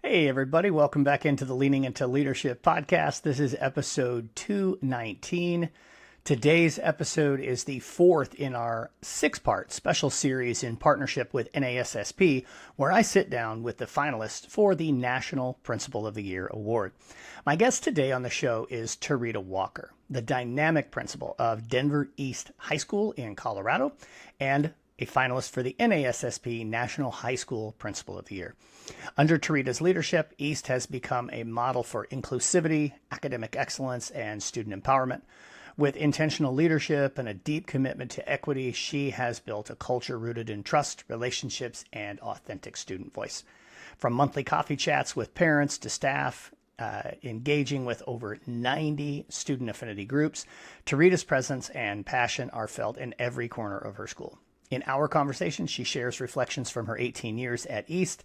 Hey, everybody. Welcome back into the Leaning into Leadership podcast. This is episode 219. Today's episode is the fourth in our six-part special series in partnership with NASSP, where I sit down with the finalists for the National Principal of the Year Award. My guest today on the show is Terita Walker, the dynamic principal of Denver East High School in Colorado, and a finalist for the NASSP National High School Principal of the Year. Under Terita's leadership, East has become a model for inclusivity, academic excellence, and student empowerment. With intentional leadership and a deep commitment to equity, she has built a culture rooted in trust, relationships, and authentic student voice. From monthly coffee chats with parents to staff, engaging with over 90 student affinity groups, Terita's presence and passion are felt in every corner of her school. In our conversation, she shares reflections from her 18 years at East,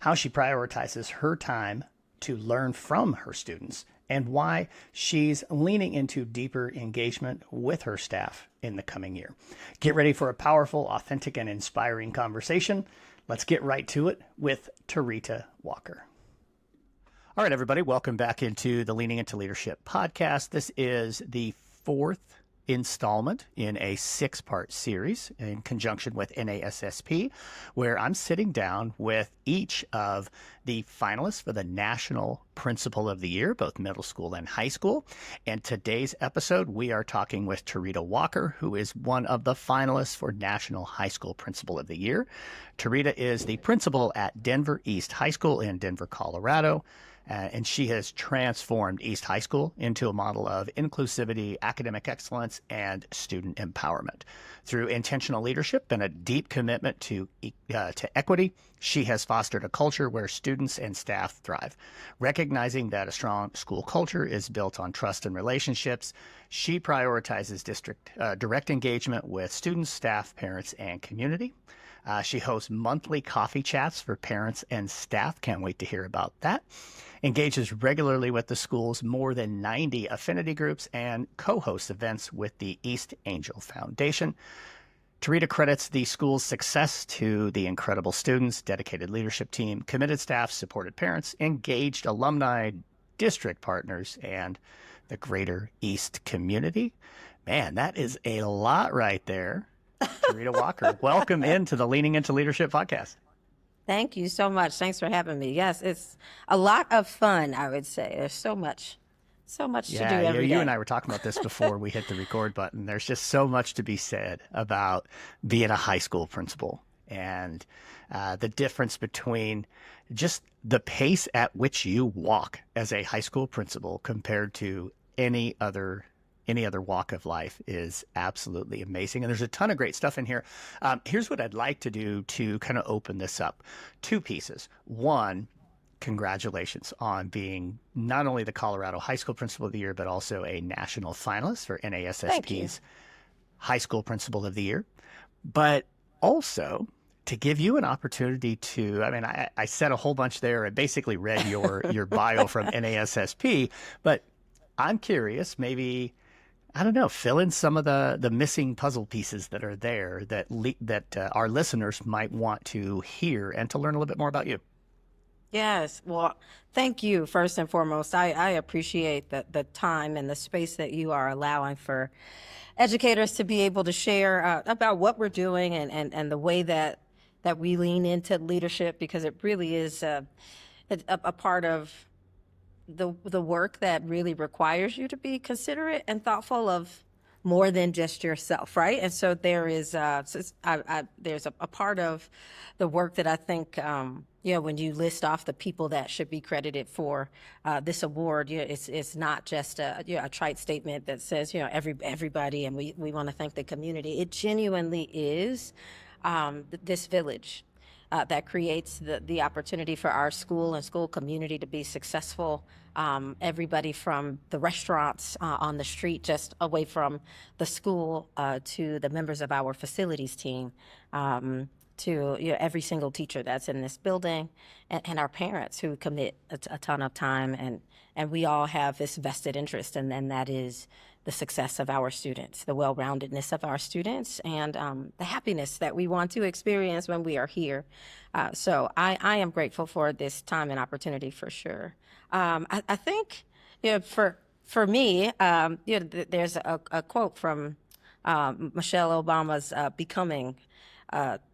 how she prioritizes her time to learn from her students, and why she's leaning into deeper engagement with her staff in the coming year. Get ready for a powerful, authentic, and inspiring conversation. Let's get right to it with Terita Walker. All right, everybody, welcome back into the Leaning into Leadership podcast. This is the fourth installment in a six-part series in conjunction with NASSP, where I'm sitting down with each of the finalists for the National Principal of the Year, both middle school and high school. And today's episode, we are talking with Terita Walker, who is one of the finalists for National High School Principal of the Year. Terita is the principal at Denver East High School in Denver, Colorado. And she has transformed East High School into a model of inclusivity, academic excellence, and student empowerment. Through intentional leadership and a deep commitment to equity, she has fostered a culture where students and staff thrive. Recognizing that a strong school culture is built on trust and relationships, she prioritizes direct engagement with students, staff, parents, and community. She hosts monthly coffee chats for parents and staff. Can't wait to hear about that. Engages regularly with the school's more than 90 affinity groups and co-hosts events with the East Angel Foundation. Terita credits the school's success to the incredible students, dedicated leadership team, committed staff, supported parents, engaged alumni, district partners, and the greater East community. Man, that is a lot right there. Terita Walker, welcome into the Leaning into Leadership podcast. Thank you so much. Thanks for having me. Yes, it's a lot of fun, I would say. There's so much to do every day. You and I were talking about this before we hit the record button. There's just so much to be said about being a high school principal and the difference between just the pace at which you walk as a high school principal compared to any other walk of life is absolutely amazing. And there's a ton of great stuff in here. Here's what I'd like to do to kind of open this up. Two pieces. One, congratulations on being not only the Colorado High School Principal of the Year, but also a national finalist for NASSP's High School Principal of the Year. But also to give you an opportunity to, I said a whole bunch there. I basically read your bio from NASSP, but I'm curious, maybe, I don't know, fill in some of the missing puzzle pieces that are there that our listeners might want to hear and to learn a little bit more about you. Yes. Well, thank you, first and foremost. I appreciate the time and the space that you are allowing for educators to be able to share about what we're doing and the way that we lean into leadership, because it really is a part of the work that really requires you to be considerate and thoughtful of more than just yourself, right? And so there is there's a part of the work that I think when you list off the people that should be credited for this award, it's not just a trite statement that says everybody and we want to thank the community. It genuinely is this village that creates the opportunity for our school and school community to be successful. Everybody from the restaurants on the street just away from the school to the members of our facilities team, to every single teacher that's in this building, and our parents who commit a ton of time, and we all have this vested interest, and that is the success of our students, the well-roundedness of our students, and the happiness that we want to experience when we are here. So I am grateful for this time and opportunity for sure. I think for me, there's a quote from Michelle Obama's Becoming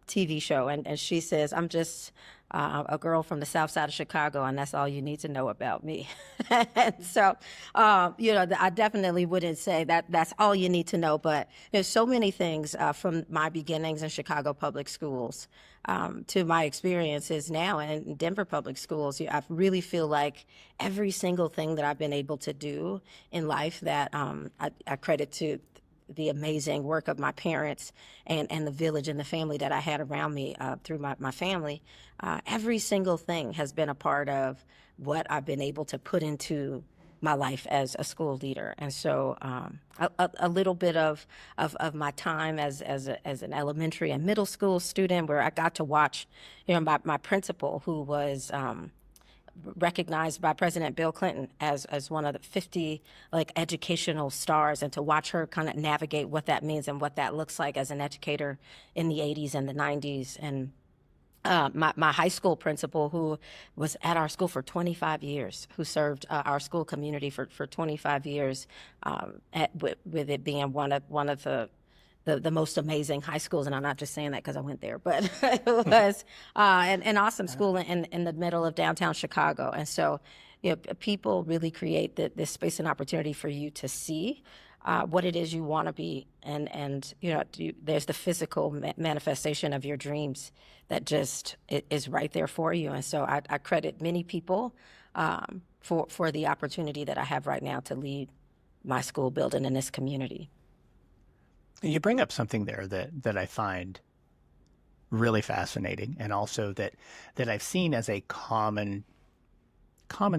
TV show, and she says, "I'm just a girl from the South Side of Chicago, and that's all you need to know about me." And so, I definitely wouldn't say that that's all you need to know, but there's so many things from my beginnings in Chicago public schools to my experiences now in Denver public schools. I really feel like every single thing that I've been able to do in life that I credit to the amazing work of my parents and the village and the family that I had around me through my family. Every single thing has been a part of what I've been able to put into my life as a school leader. And so a little bit of my time as an elementary and middle school student, where I got to watch my principal, who was recognized by President Bill Clinton as one of the 50 educational stars, and to watch her kind of navigate what that means and what that looks like as an educator in the 80s and the 90s. And my high school principal, who was at our school for 25 years, who served our school community for 25 years, with it being one of the most amazing high schools. And I'm not just saying that because I went there, but it was an awesome school in the middle of downtown Chicago. And so, people really create this space and opportunity for you to see what it is you want to be. And there's the physical manifestation of your dreams that just is right there for you. And so I credit many people for the opportunity that I have right now to lead my school building in this community. You bring up something there that I find really fascinating, and also that I've seen as a common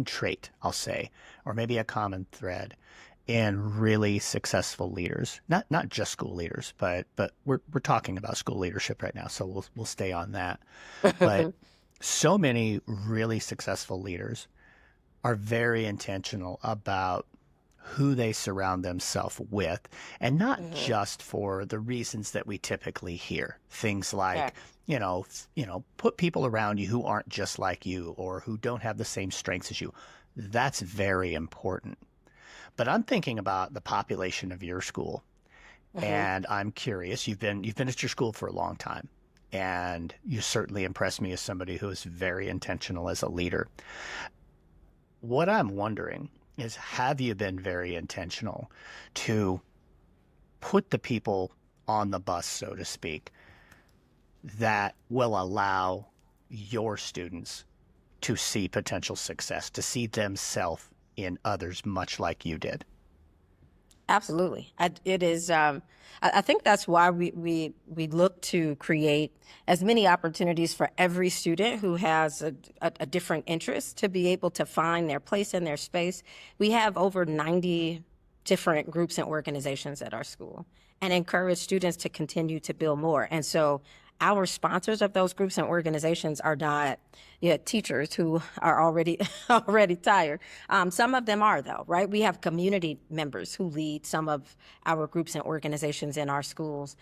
trait, I'll say, or maybe a common thread in really successful leaders. Not just school leaders, but we're talking about school leadership right now, so we'll stay on that. But so many really successful leaders are very intentional about who they surround themselves with, and not just for the reasons that we typically hear. Things like, put people around you who aren't just like you, or who don't have the same strengths as you. That's very important. But I'm thinking about the population of your school, and I'm curious. You've been at your school for a long time, and you certainly impressed me as somebody who is very intentional as a leader. What I'm wondering is, have you been very intentional to put the people on the bus, so to speak, that will allow your students to see potential success, to see themselves in others, much like you did? Absolutely. It is. I think that's why we look to create as many opportunities for every student who has a different interest to be able to find their place in their space. We have over 90 different groups and organizations at our school, and encourage students to continue to build more. And so our sponsors of those groups and organizations are not teachers who are already tired. Some of them are, though, right? We have community members who lead some of our groups and organizations in our schools.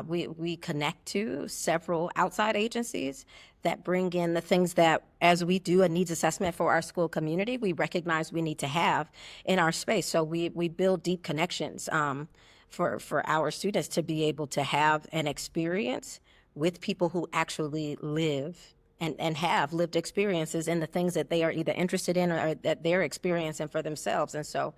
We connect to several outside agencies that bring in the things that, as we do a needs assessment for our school community, we recognize we need to have in our space. So we build deep connections for our students to be able to have an experience with people who actually live and have lived experiences in the things that they are either interested in or that they're experiencing for themselves. And so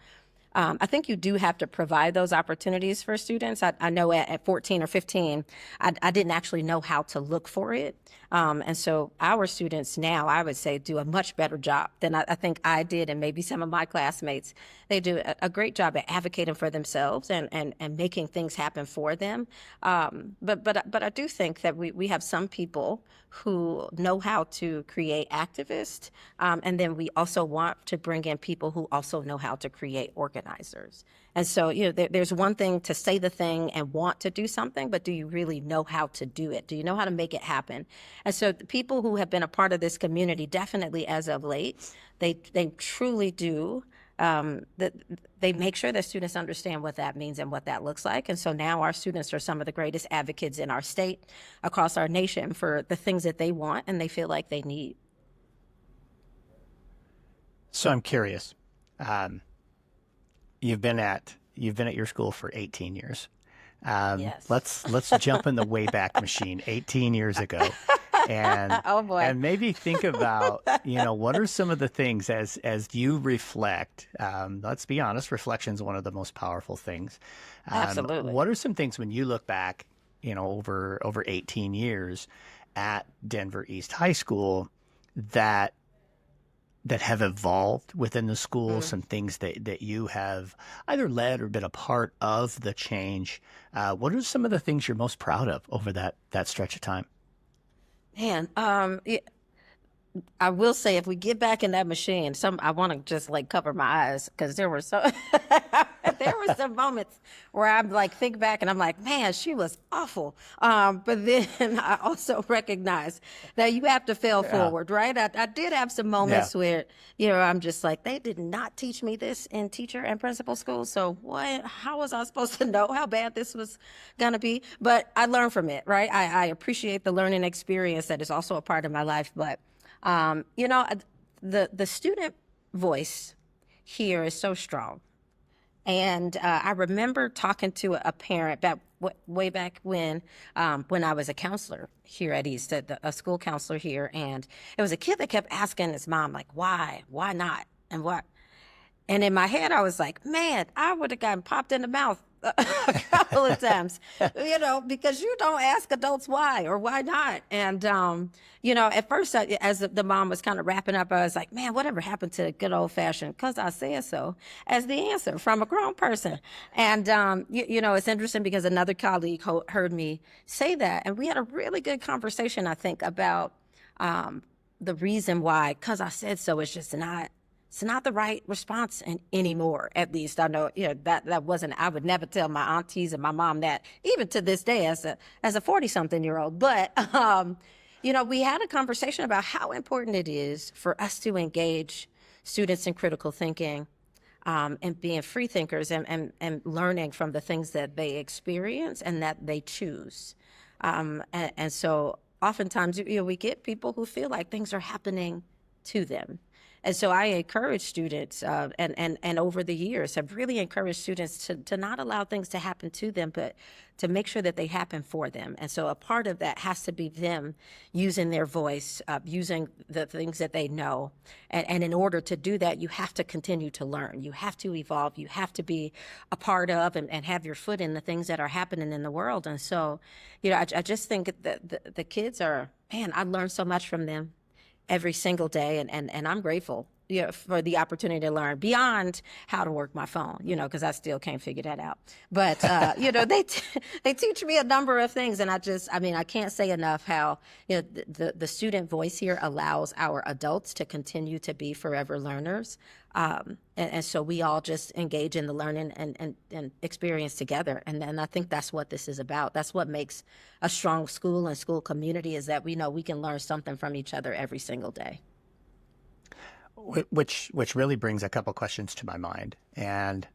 I think you do have to provide those opportunities for students. I know at 14 or 15, I didn't actually know how to look for it. And so our students now, I would say, do a much better job than I think I did, and maybe some of my classmates. They do a great job at advocating for themselves and making things happen for them. But I do think that we have some people who know how to create activists, and then we also want to bring in people who also know how to create organizers. organizers. And so, there's one thing to say the thing and want to do something, but do you really know how to do it? Do you know how to make it happen? And so the people who have been a part of this community, definitely as of late, they truly do. They make sure that students understand what that means and what that looks like. And so now our students are some of the greatest advocates in our state, across our nation, for the things that they want and they feel like they need. So I'm curious. You've been at your school for 18 years. Yes. Let's jump in the Wayback Machine 18 years ago, and Oh boy. and maybe think about what are some of the things as you reflect. Let's be honest, reflection is one of the most powerful things. Absolutely. What are some things when you look back, over 18 years at Denver East High School that have evolved within the school, some things that you have either led or been a part of the change. What are some of the things you're most proud of over that stretch of time? Man, I will say, if we get back in that machine, I want to just like cover my eyes, because there were some moments where I'm like, think back and I'm like, man, she was awful. But then I also recognize that you have to fail forward, right? I did have some moments where, I'm just like, they did not teach me this in teacher and principal school. So how was I supposed to know how bad this was going to be? But I learned from it, right? I appreciate the learning experience that is also a part of my life. But the student voice here is so strong. And I remember talking to a parent way back when I was a counselor here at East, a school counselor here. And it was a kid that kept asking his mom, like, why not? And what? And in my head, I was like, man, I would have gotten popped in the mouth a couple of times, because you don't ask adults why or why not. And, at first, as the mom was kind of wrapping up, I was like, man, whatever happened to good old fashioned, because I said so, as the answer from a grown person. And, it's interesting because another colleague heard me say that. And we had a really good conversation, I think, about the reason why, because I said so, it's not the right response anymore. At least I know, that wasn't, I would never tell my aunties and my mom that, even to this day as a 40-something-year-old. But, we had a conversation about how important it is for us to engage students in critical thinking, and being free thinkers and learning from the things that they experience and that they choose. And so oftentimes, we get people who feel like things are happening to them. And so I encourage students, and over the years have really encouraged students to not allow things to happen to them, but to make sure that they happen for them. And so a part of that has to be them using their voice, using the things that they know. And in order to do that, you have to continue to learn. You have to evolve. You have to be a part of and have your foot in the things that are happening in the world. And so, I just think that the kids are, man, I learned so much from them every single day, and I'm grateful for the opportunity to learn beyond how to work my phone, because I still can't figure that out. But they teach me a number of things, and I can't say enough how the student voice here allows our adults to continue to be forever learners, and so we all just engage in the learning and experience together, and I think that's what this is about. That's what makes a strong school and school community, is that we know we can learn something from each other every single day. Which really brings a couple questions to my mind, and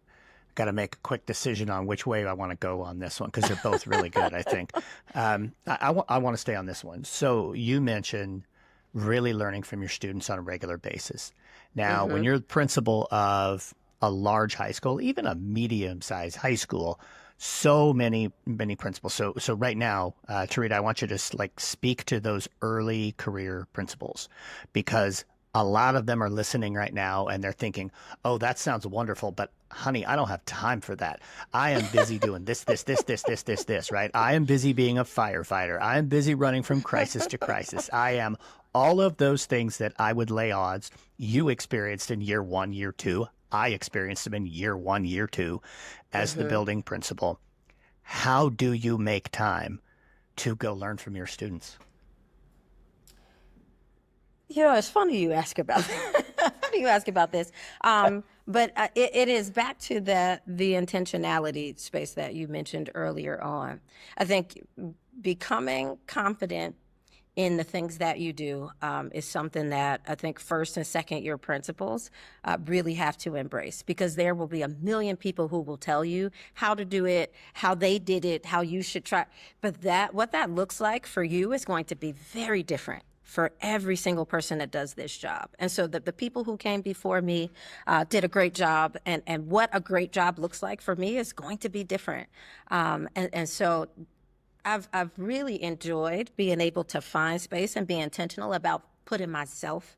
got to make a quick decision on which way I want to go on this one, because they're both really good, I think. I want to stay on this one. So you mentioned really learning from your students on a regular basis. Now, when you're the principal of a large high school, even a medium-sized high school, so many principals. So right now, Terita, I want you to speak to those early career principals, because a lot of them are listening right now and they're thinking, oh, that sounds wonderful, but honey, I don't have time for that. I am busy doing this, right? I am busy being a firefighter. I am busy running from crisis to crisis. I am all of those things that I would lay odds you experienced in year 1, year 2. I experienced them in year 1, year 2 as the building principal. How do you make time to go learn from your students? It's funny you ask about that. Funny you ask about this. But it is back to the intentionality space that you mentioned earlier on. I think becoming confident in the things that you do is something that I think first and second year principals really have to embrace, because there will be a million people who will tell you how to do it, how they did it, how you should try. But what that looks like for you is going to be very different for every single person that does this job. And so the people who came before me did a great job, and what a great job looks like for me is going to be different. And so I've really enjoyed being able to find space and be intentional about putting myself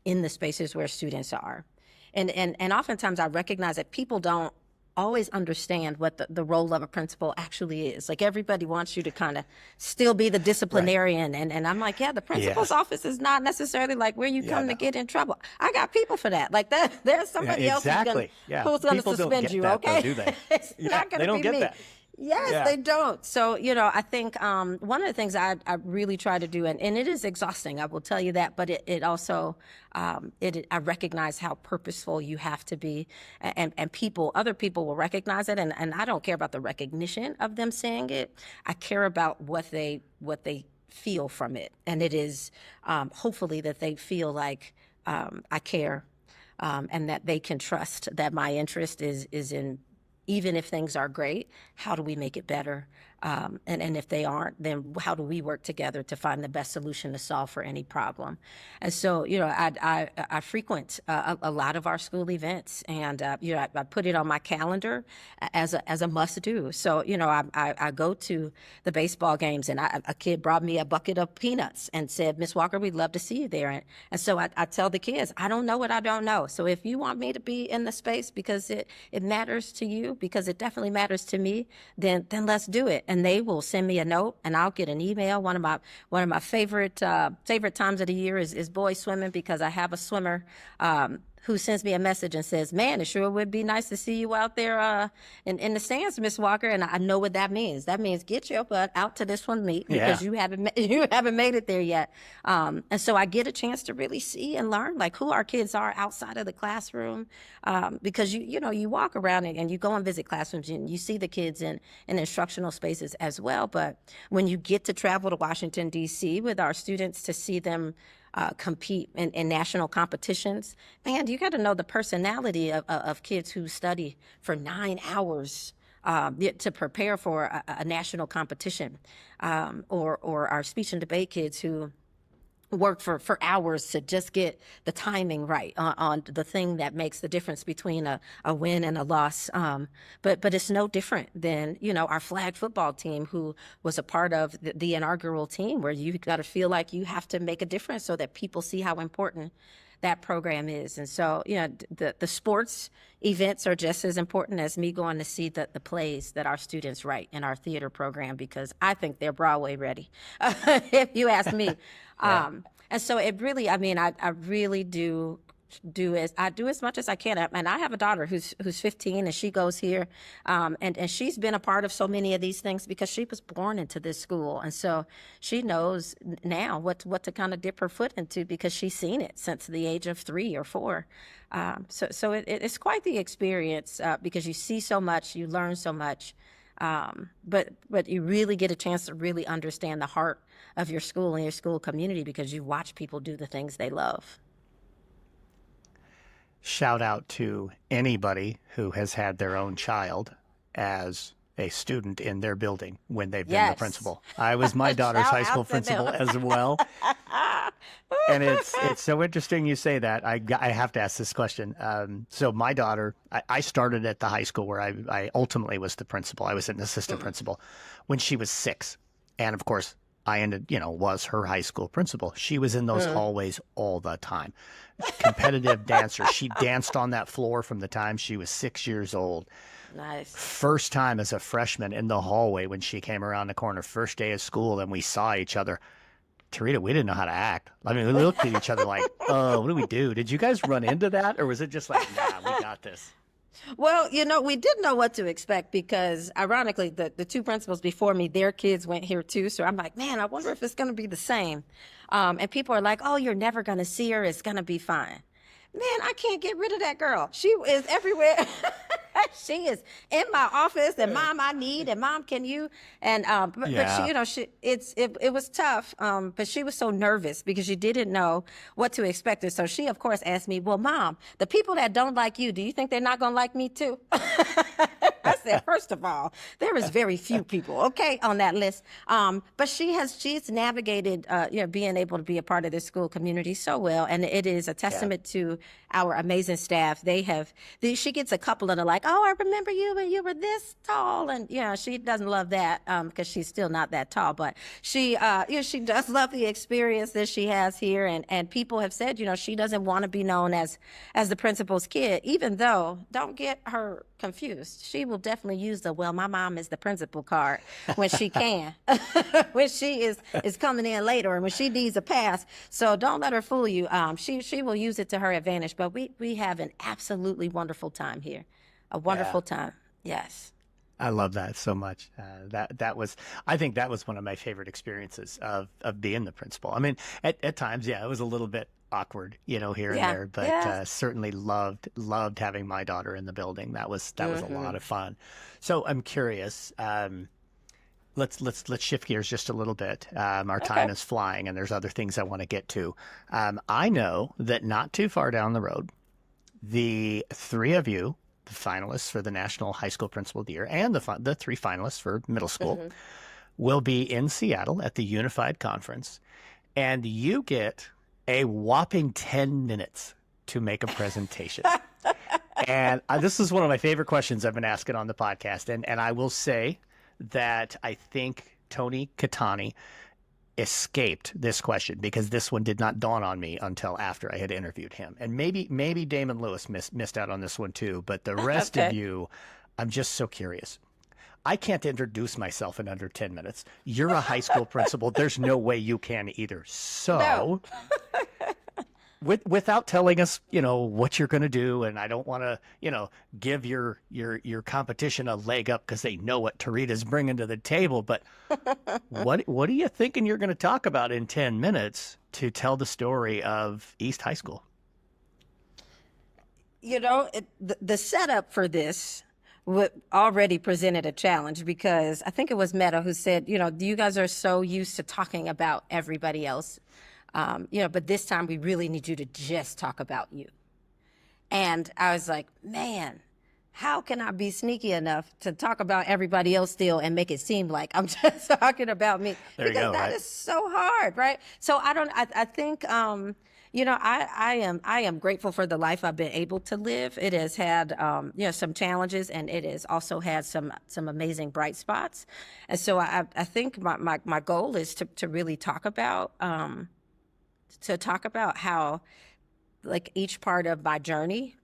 in the spaces where students are. And oftentimes I recognize that people don't always understand what the role of a principal actually is. Like, everybody wants you to kind of still be the disciplinarian. Right. And I'm like, yeah, the principal's office is not necessarily like where you come to get in trouble. I got people for that. Like, there's somebody else who's going to suspend you, okay? Though, do they? It's not going to be me. That. Yes, they don't. So, I think one of the things I really try to do, and it is exhausting, I will tell you that, but it also, I recognize how purposeful you have to be, and other people will recognize it, and I don't care about the recognition of them saying it. I care about what they feel from it, and it is hopefully that they feel like I care, and that they can trust that my interest is in, even if things are great, how do we make it better? And if they aren't, then how do we work together to find the best solution to solve for any problem? And so, I frequent a lot of our school events, and I put it on my calendar as a must do. So, I go to the baseball games, and a kid brought me a bucket of peanuts and said, "Miss Walker, we'd love to see you there." And so I tell the kids, I don't know what I don't know. So if you want me to be in the space because it matters to you, because it definitely matters to me, then let's do it. And they will send me a note, and I'll get an email. One of my favorite times of the year is boys swimming, because I have a swimmer who sends me a message and says, "Man, it sure would be nice to see you out there in the stands, Miss Walker." And I know what that means. That means get your butt out to this one meet, because you haven't made it there yet. And so I get a chance to really see and learn like who our kids are outside of the classroom, because you walk around and you go and visit classrooms and you see the kids in instructional spaces as well. But when you get to travel to Washington, D.C. with our students to see them compete in national competitions, man, you got to know the personality of kids who study for 9 hours to prepare for a national competition, or our speech and debate kids who work for hours to just get the timing right on the thing that makes the difference between a win and a loss. But it's no different than, our flag football team, who was a part of the inaugural team, where you got to feel like you have to make a difference so that people see how important that program is. And so, the sports events are just as important as me going to see the plays that our students write in our theater program, because I think they're Broadway ready, if you ask me. And so it really, I really do as much as I can. And I have a daughter who's 15, and she goes here, and she's been a part of so many of these things because she was born into this school, and so she knows now what to kind of dip her foot into, because she's seen it since the age of 3 or 4. So it's quite the experience, because you see so much, you learn so much, but you really get a chance to really understand the heart of your school and your school community, because you watch people do the things they love. Shout out to anybody who has had their own child as a student in their building when they've been the principal. I was my daughter's high school principal as well. And it's so interesting you say that. I have to ask this question. So my daughter, I started at the high school where I ultimately was the principal. I was an assistant principal when she was 6. And of course, I was her high school principal. She was in those hallways all the time. Competitive dancer. She danced on that floor from the time she was 6 years old. Nice. First time as a freshman in the hallway when she came around the corner, first day of school, and we saw each other. Terita, we didn't know how to act. I mean, we looked at each other like, oh, what do we do? Did you guys run into that? Or was it just like, nah, we got this? Well, we didn't know what to expect, because ironically, the 2 principals before me, their kids went here too. So I'm like, man, I wonder if it's going to be the same. And people are like, oh, you're never going to see her. It's going to be fine. man, I can't get rid of that girl. She is everywhere. She is in my office, and mom, I need, and mom, can you? And but she, Yeah. you know, it was tough. But she was so nervous because she didn't know what to expect. And so she, of course, asked me, "Well, mom, the people that don't like you, do you think they're not going to like me too?" I said, first of all, there is very few people, okay, on that list. But she's navigated, being able to be a part of this school community so well, and it is a testament to our amazing staff. She gets a couple that are like, "Oh, I remember you when you were this tall," and she doesn't love that because she's still not that tall. But she does love the experience that she has here, and people have said, she doesn't want to be known as the principal's kid, even though, don't get her confused, she will definitely use the "well, my mom is the principal" card when she can, when she is coming in later, and when she needs a pass. So don't let her fool you. She will use it to her advantage. But we have an absolutely wonderful time here, a wonderful time. Yes. I love that so much. I think that was one of my favorite experiences of being the principal. I mean, at times, it was a little bit awkward, here and there, but certainly loved having my daughter in the building. That was a lot of fun. So I'm curious. Let's shift gears just a little bit. Our time is flying, and there's other things I want to get to. I know that not too far down the road, the three of you, the finalists for the National High School Principal of the Year, and the three finalists for middle school, will be in Seattle at the Unified Conference, and you get a whopping 10 minutes to make a presentation. And this is one of my favorite questions I've been asking on the podcast, and I will say that I think Tony Catani escaped this question because this one did not dawn on me until after I had interviewed him. And maybe Damon Lewis missed out on this one too, but the rest of you, I'm just so curious. I can't introduce myself in under 10 minutes. You're a high school principal. There's no way you can either. So No. without telling us, what you're going to do, and I don't want to, give your competition a leg up because they know what Terita's bringing to the table. But what are you thinking you're going to talk about in 10 minutes to tell the story of East High School? The setup for this already presented a challenge because I think it was Meta who said, you guys are so used to talking about everybody else. But this time we really need you to just talk about you. And I was like, man, how can I be sneaky enough to talk about everybody else still and make it seem like I'm just talking about me? There you go, that right? is so hard, right? So I think, I am grateful for the life I've been able to live. It has had, some challenges, and it has also had some amazing bright spots. And so I think my goal is to really talk about, how, like, each part of my journey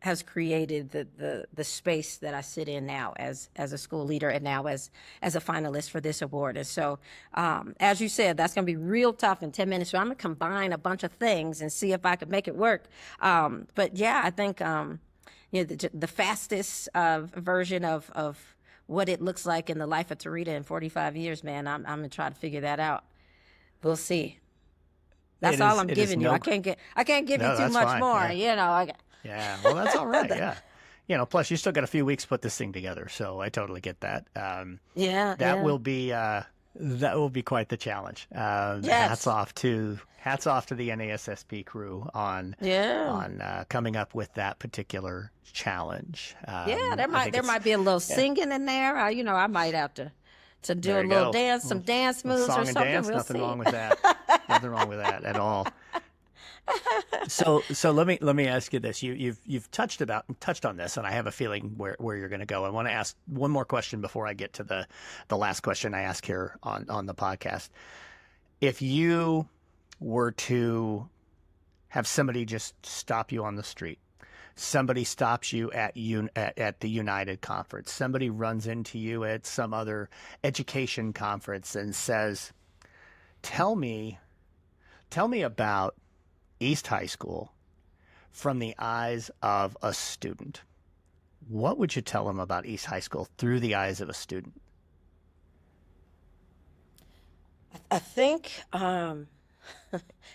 has created the space that I sit in now as a school leader and now as a finalist for this award. And so, as you said, that's going to be real tough in 10 minutes. So I'm going to combine a bunch of things and see if I could make it work. But yeah, I think the fastest version of what it looks like in the life of Terita in 45 years, man, I'm going to try to figure that out. We'll see. That's all I'm giving you. I can't give you too much more. Yeah, well, that's all right. Yeah. Plus you still got a few weeks to put this thing together. So I totally get that. That will be quite the challenge. Yes. Hats off to the NASSP crew on coming up with that particular challenge. There might be a little singing in there. I might have to do a little dance, some dance moves song or and something. Dance, We'll nothing see. wrong with that. Nothing wrong with that at all. So let me ask you this. You've touched on this, and I have a feeling where you're going to go. I want to ask one more question before I get to the last question I ask here on the podcast. If you were to have somebody just stop you on the street, somebody stops you at the United Conference, somebody runs into you at some other education conference and says, tell me about East High School from the eyes of a student. What would you tell them about East High School through the eyes of a student? I think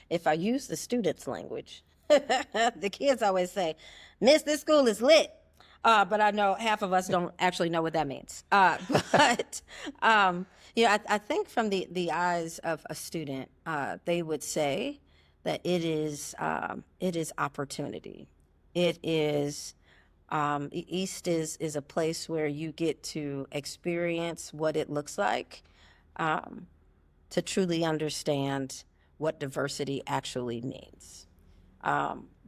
if I use the student's language, The kids always say, Miss, this school is lit. But I know half of us don't actually know what that means. But I think from the eyes of a student, they would say that it is opportunity. It is East is a place where you get to experience what it looks like, to truly understand what diversity actually means.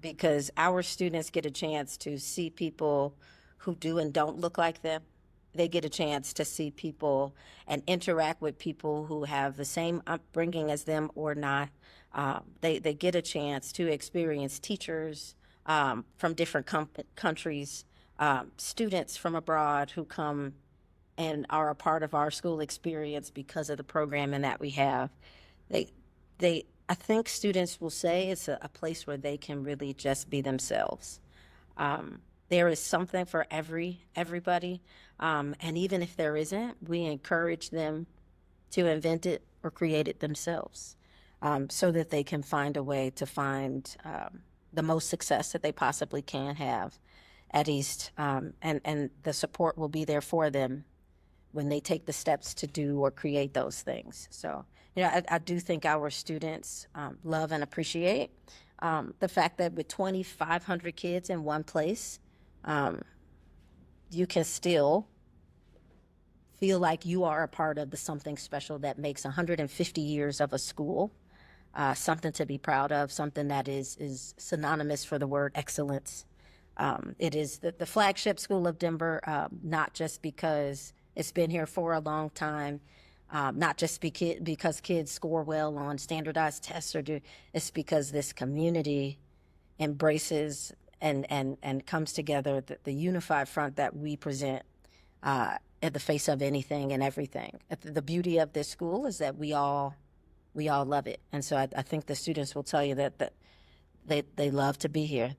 Because our students get a chance to see people who do and don't look like them. They get a chance to see people and interact with people who have the same upbringing as them or not. They get a chance to experience teachers from different countries, students from abroad who come and are a part of our school experience because of the programming that we have. I think students will say it's a place where they can really just be themselves. There is something for everybody, and even if there isn't, we encourage them to invent it or create it themselves, so that they can find a way to find the most success that they possibly can have at East, and the support will be there for them when they take the steps to do or create those things. So, I do think our students love and appreciate the fact that with 2,500 kids in one place, you can still feel like you are a part of the something special that makes 150 years of a school something to be proud of, something that is synonymous for the word excellence. It is the flagship school of Denver, not just because it's been here for a long time, not just because kids score well on standardized tests it's because this community embraces and comes together, the unified front that we present at the face of anything and everything. The beauty of this school is that we all love it. And so I think the students will tell you that they love to be here.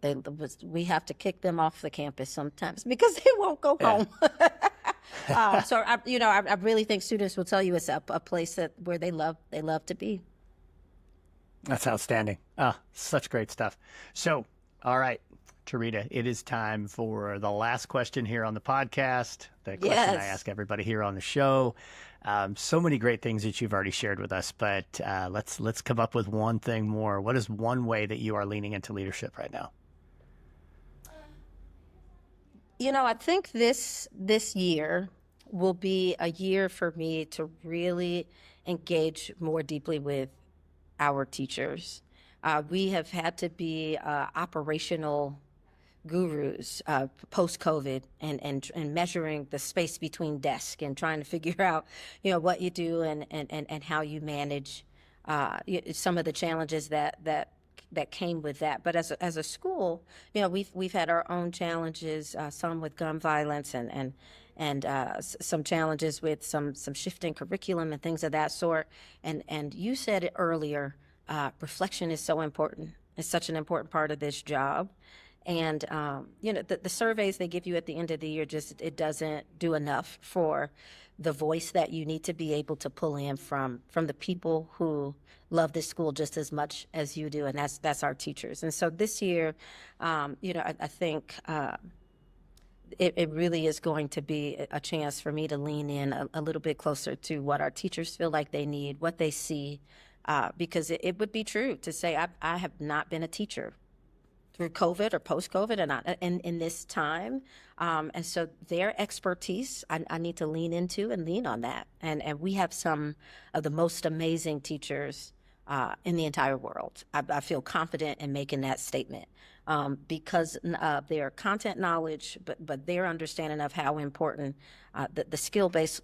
We have to kick them off the campus sometimes because they won't go home. So I really think students will tell you it's a place where they love to be. That's outstanding. Such great stuff. So, all right, Terita, it is time for the last question here on the podcast. The question I ask everybody here on the show. So many great things that you've already shared with us, but let's come up with one thing more. What is one way that you are leaning into leadership right now? I think this year will be a year for me to really engage more deeply with our teachers. We have had to be operational gurus post-COVID and measuring the space between desks and trying to figure out, what you do and how you manage some of the challenges that came with that. But as a school, we've had our own challenges, some with gun violence and some challenges with some shifting curriculum and things of that sort. And you said it earlier, reflection is so important. It's such an important part of this job. And, the surveys they give you at the end of the year, it doesn't do enough for the voice that you need to be able to pull in from the people who love this school just as much as you do. And that's our teachers. And so this year, I think it really is going to be a chance for me to lean in a little bit closer to what our teachers feel like they need, what they see, because it would be true to say I have not been a teacher through COVID or post-COVID and in this time. And so their expertise, I need to lean into and lean on that. And we have some of the most amazing teachers in the entire world. I feel confident in making that statement because of their content knowledge, but their understanding of how important the skill-based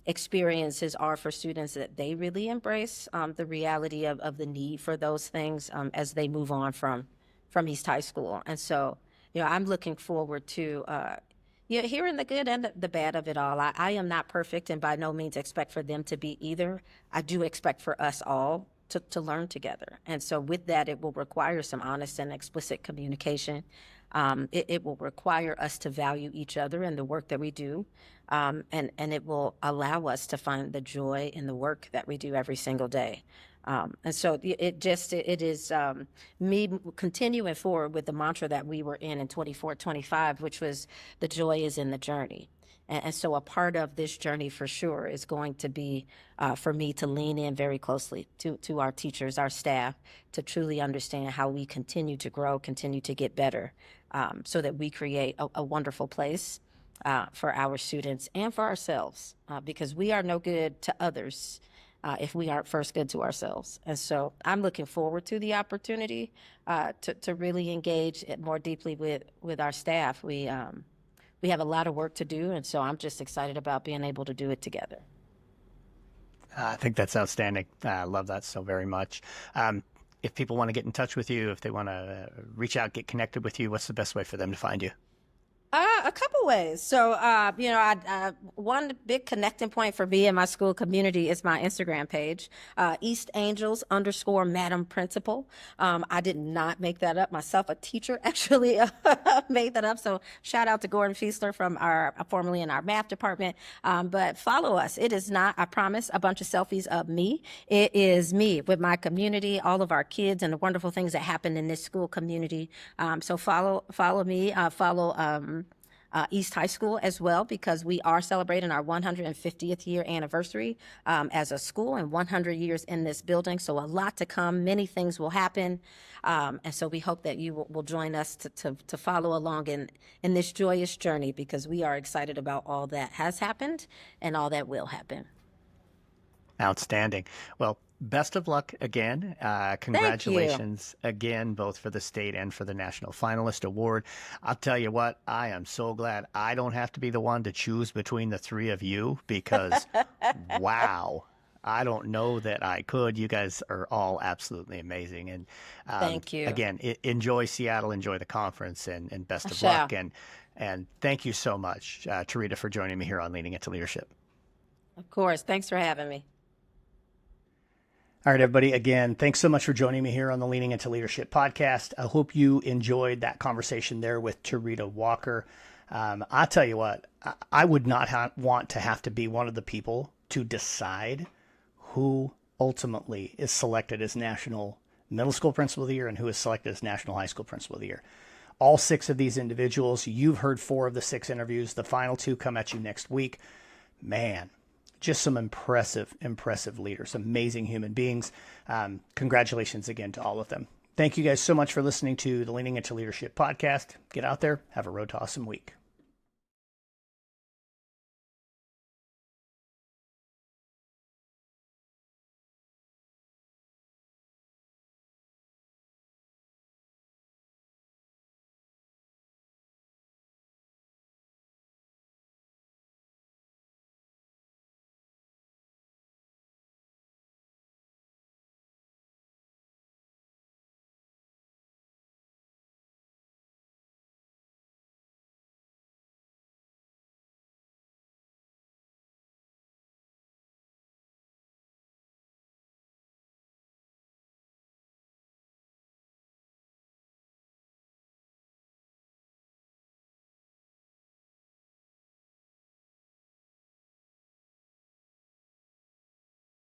experiences are for students, that they really embrace the reality of the need for those things as they move on from East High School. And so, I'm looking forward to hearing the good and the bad of it all. I am not perfect and by no means expect for them to be either. I do expect for us all to learn together. And so with that, it will require some honest and explicit communication. It will require us to value each other and the work that we do. and it will allow us to find the joy in the work that we do every single day. And so it is me continuing forward with the mantra that we were in 24, 25, which was the joy is in the journey. And so a part of this journey for sure is going to be for me to lean in very closely to our teachers, our staff, to truly understand how we continue to grow, continue to get better, so that we create a wonderful place for our students and for ourselves, because we are no good to others if we aren't first good to ourselves. And so I'm looking forward to the opportunity to really engage it more deeply with our staff. We have a lot of work to do, and so I'm just excited about being able to do it together. I think that's outstanding. I love that so very much. If people want to get in touch with you, if they want to reach out, get connected with you, what's the best way for them to find you? A couple ways. So, one big connecting point for me and my school community is my Instagram page, East Angels _ Madam Principal. I did not make that up myself. A teacher actually made that up. So shout out to Gordon Feasler from formerly in our math department. But follow us. It is not, I promise, a bunch of selfies of me. It is me with my community, all of our kids, and the wonderful things that happen in this school community. So follow me, follow East High School as well, because we are celebrating our 150th year anniversary as a school and 100 years in this building. So a lot to come. Many things will happen. And so we hope that you will join us to follow along in this joyous journey, because we are excited about all that has happened and all that will happen. Outstanding. Well, best of luck again. Congratulations again, both for the state and for the National Finalist Award. I'll tell you what, I am so glad I don't have to be the one to choose between the three of you, because wow, I don't know that I could. You guys are all absolutely amazing. And Thank you. Again, enjoy Seattle, enjoy the conference, and best of luck. And thank you so much, Terita, for joining me here on Leading Into Leadership. Of course. Thanks for having me. All right, everybody. Again, thanks so much for joining me here on the Leaning Into Leadership podcast. I hope you enjoyed that conversation there with Terita Walker. I'll tell you what, I would not want to have to be one of the people to decide who ultimately is selected as National Middle School Principal of the Year and who is selected as National High School Principal of the Year. All 6 of these individuals, you've heard 4 of the 6 interviews. The final 2 come at you next week. Man, just some impressive leaders, amazing human beings. Congratulations again to all of them. Thank you guys so much for listening to the Leaning Into Leadership podcast. Get out there, have a Road to Awesome week.